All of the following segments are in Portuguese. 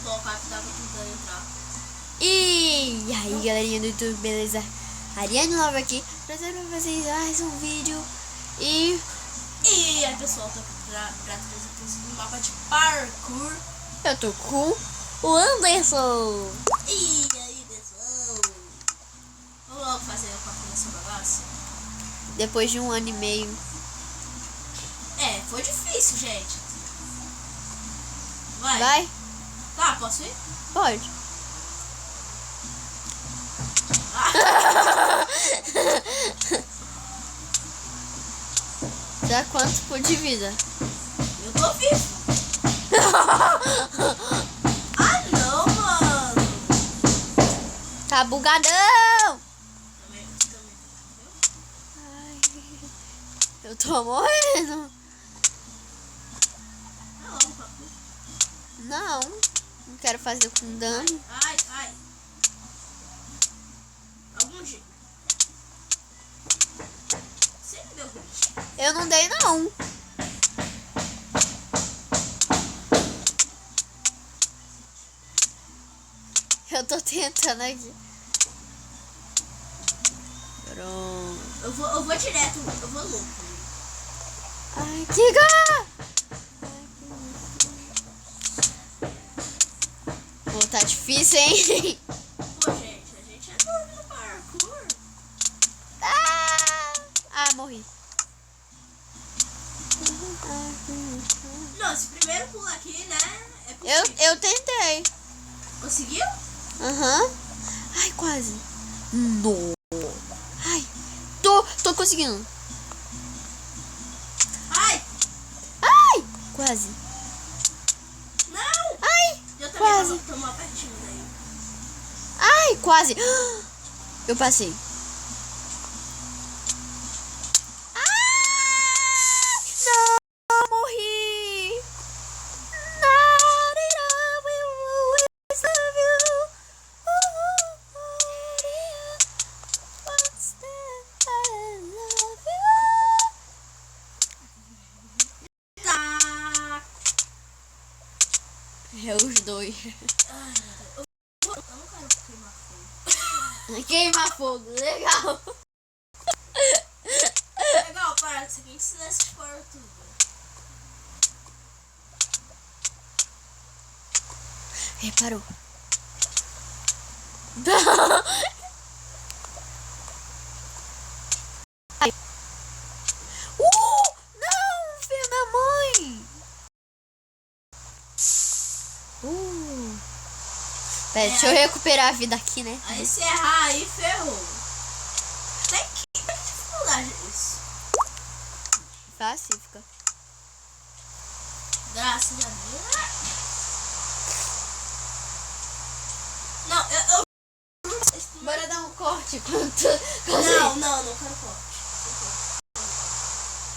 colocar que tava tentando entrar. E aí, galerinha do YouTube, beleza? Ariane Nova aqui, trazendo pra vocês mais um vídeo. E aí, pessoal, tô pra trazer um mapa de parkour. eu tô com o Anderson. E aí, pessoal? Vamos logo fazer o parkour nessa bagaça? Depois de 1 ano e meio. É, foi difícil, gente. Vai. Vai? Tá, posso ir? Pode. Dá quanto por de vida? Eu tô vivo. Ah, não, mano. Tá bugadão. Também. Ai, eu tô morrendo. Não, parkour. Não quero fazer com dano. Ai. Algum jeito. Você me deu ruim. Eu não dei, não. Eu tô tentando aqui. Pronto. Eu vou direto, eu vou louco. Ai, Kika! Pô, tá difícil, hein? Pô, gente, a gente é novo no parkour. Morri. Não, esse primeiro pulo aqui, né? É possível. Eu tentei. Conseguiu? Aham. Ai, quase. No. Ai. Tô conseguindo. Ai! Quase. Não! Ai, Eu também quase. tô mal pertinho daí. Ai, quase. Eu passei. Não, morri. Tá. É os dois. Ai, meu Deus. Eu não quero queimar fogo. Queima fogo, legal. Legal, para, isso aqui ensina esse fora tudo. Reparou. Não, filho da mãe. Pera, deixa eu recuperar a vida aqui, né? Aí se errar aí, ferrou. Tem que dificuldade isso. Fácil, fica. Graças a Deus. Não, eu Bora dar um corte quanto. não quero corte.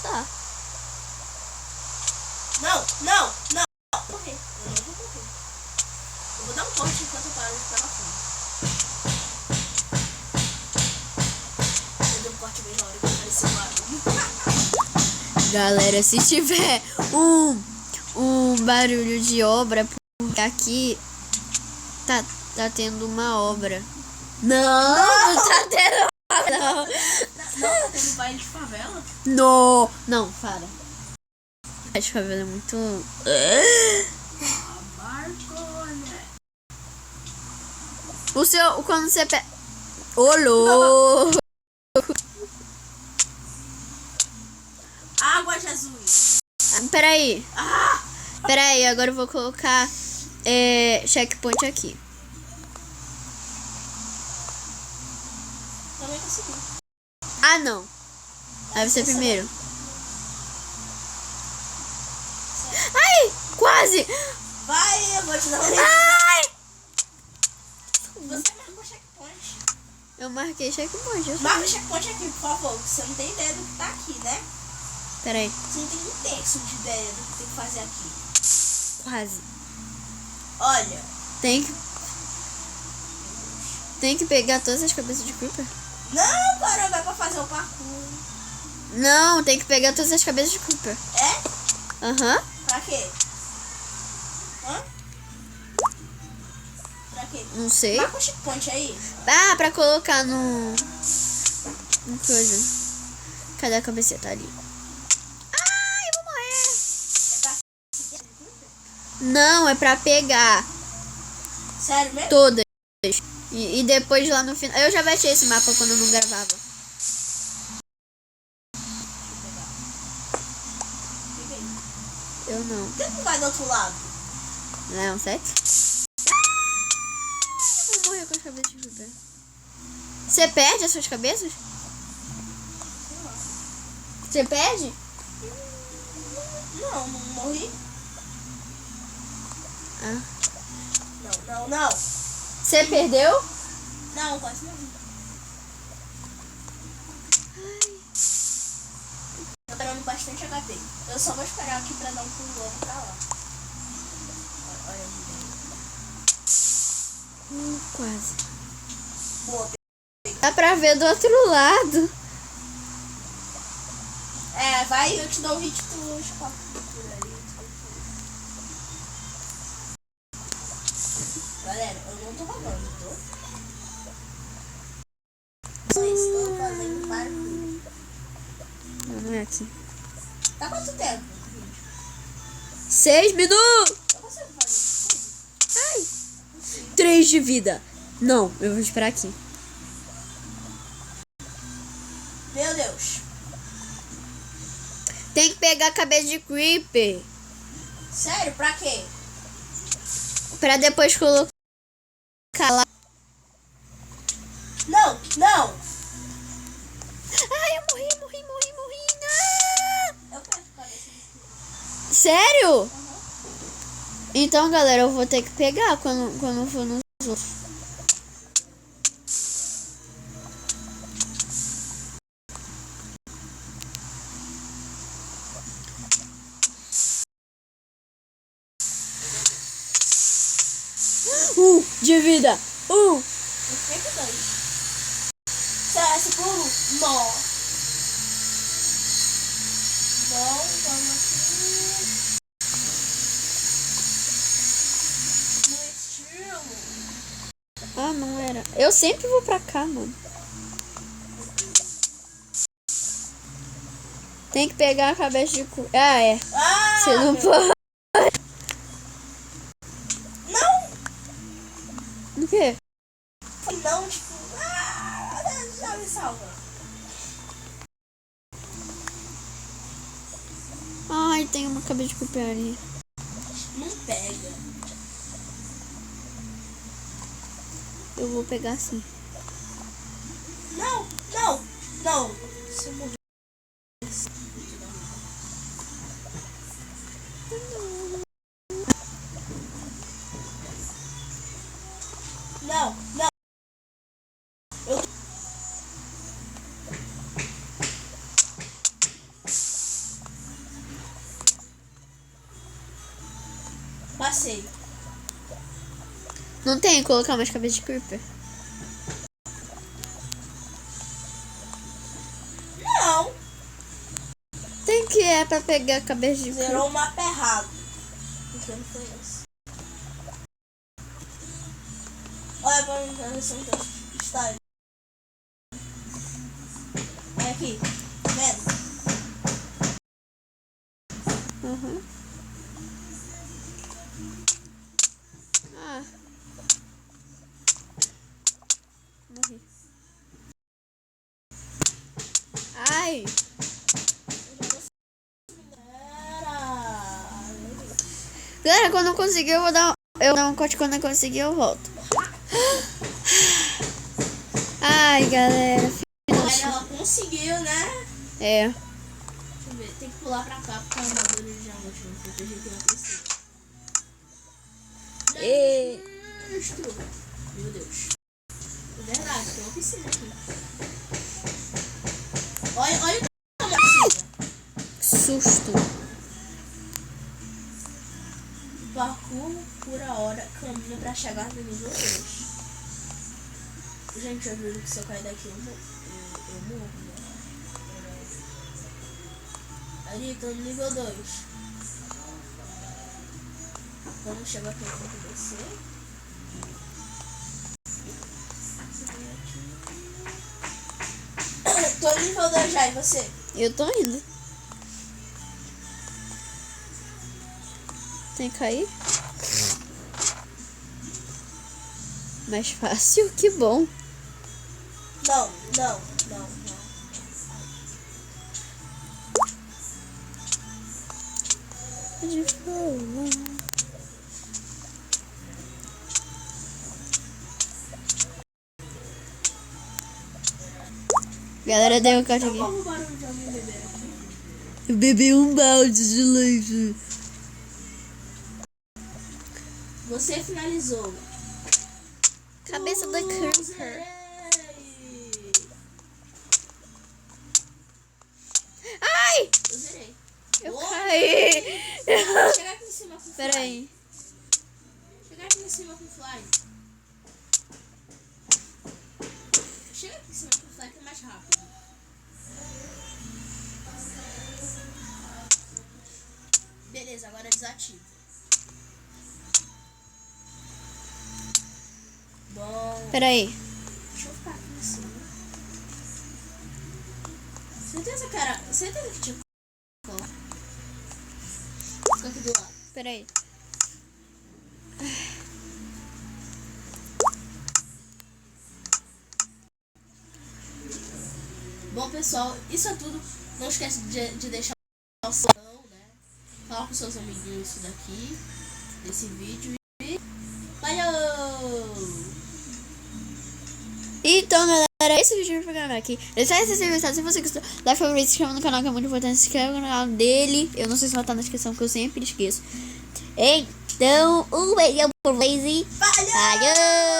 Tá. Não. Morrer. Eu não vou morrer. Eu vou dar um corte enquanto eu paro de ficar na fome. Eu dei um corte bem na hora que apareceu o barulho. Galera, se tiver um barulho de obra, porque aqui tá tendo uma obra. Não tá tendo obra, não. Não, tá tendo baile de favela? Não, para. A de favela é muito... Marcona. O seu, quando você pega... Ô, louco! Água, Jesus. Peraí, agora eu vou colocar checkpoint aqui. Também consegui. Ah, não. Aí você primeiro. Ai, quase! Vai, eu vou te dar um Ai! Você marcou checkpoint. Eu marquei checkpoint. Marca o checkpoint aqui, por favor. Você não tem ideia do que tá aqui, né? Peraí, Você não tem um terço de ideia do que tem que fazer aqui. quase. Olha. Tem que pegar todas as cabeças de Creeper? Não, caramba, é pra fazer o parkour. Não, tem que pegar todas as cabeças de Creeper. É? Aham. Pra quê? Hã? quê? Não sei. Marca o checkpoint aí. Ah, pra colocar no... No coisa. Cadê a cabeceta ali? Ai, eu vou morrer. É pra seguir. Não, é pra pegar Sério mesmo? todas. E depois lá no final... Eu já baixei esse mapa quando eu não gravava. Fica aí. Eu não. Por que não vai do outro lado? Não é um 7? Eu vou morrer com as cabeças de bebê. Você perde as suas cabeças? Você perde? Não, não morri. Ah. Não. Você perdeu? Não, quase não. Tô pegando bastante HP. Eu só vou esperar aqui pra dar um pulo logo pra lá. Olha a vida Quase. aí. Boa. Dá pra ver do outro lado. É, vai, eu te dou um hit, tu escapa por aí. Galera, eu não tô roubando, tô? Só estou fazendo barulho. Não é aqui. Tá quanto tempo? 6 minutos. Eu consigo fazer isso? Ai. 3 de vida. Não, eu vou esperar aqui. Meu Deus. Tem que pegar a cabeça de creeper. Sério? Pra quê? Pra depois colocar lá. Não. Ai, eu morri. Não. Eu quero cabeça de creeper. Sério? Então, galera, eu vou ter que pegar quando for nos outros. De vida. Eu sempre ganho. CS puro? Não. Bom, vamos aqui. No estilo. Ah, não era. Eu sempre vou pra cá, mano. Tem que pegar a cabeça de cu. Ah, é. Ah, Você não meu. pode. Não, O quê? não, tipo. Já me salva. Ai, tem uma cabeça de cu ali. Não pega. Eu vou pegar sim. Não. Se eu morrer. Não. Passei. Não tem que colocar mais cabeça de creeper. Não. Tem que é pra pegar a cabeça de creeper. Zerou o mapa errado. Porque não foi esse. Olha pra mim, pra ver se está aí. É aqui. Tá vendo? Uhum. Ah. Morri. Ai. Galera, quando eu conseguir, eu vou dar um corte. Quando eu conseguir, eu volto. Ai, galera. Mas ela conseguiu, né? É. Deixa eu ver. Tem que pular pra cá porque a armadura de diamante não proteger quem não precisa. E... Monstro. Meu Deus. É verdade, tem uma piscina aqui. Olha o tamanho da piscina. Susto. Parkour por a hora, caminho pra chegar no nível 2. Gente, eu juro que se eu cair daqui eu morro. Ali, tô no nível 2. Vamos chegar aqui, eu tenho que descer. Tô nível 2 já, e você? Eu tô indo. Tem que cair? Mais fácil? Que bom. Não. De boa. Galera, deu o corte aqui. Qual o barulho de alguém beber aqui? Eu bebi um balde de leite. Você finalizou. Cabeça da Creeper. Zerei. Ai! Eu zerei. Eu Oh, caí. Chega aqui em cima com fly. Pera aí. Chega aqui em cima com fly. Chega aqui em cima com fly que é mais rápido. Beleza, agora desativa. Bom. Pera aí. Deixa eu ficar aqui em cima. Certeza que era. Certeza que tinha. Fica aqui do lado. Pera aí. Bom, pessoal, isso é tudo. Não esquece de deixar o seu, né? Fala com seus amiguinhos isso daqui, desse vídeo. E valeu! Então, galera, esse vídeo foi gravado aqui. Deixa se você gostou. Se você gostou, like, favorito, se inscreva no canal, que é muito importante. Se inscreva no canal dele. Eu não sei se vai estar na descrição, porque eu sempre esqueço. Então, um beijo por vocês e Valeu! valeu!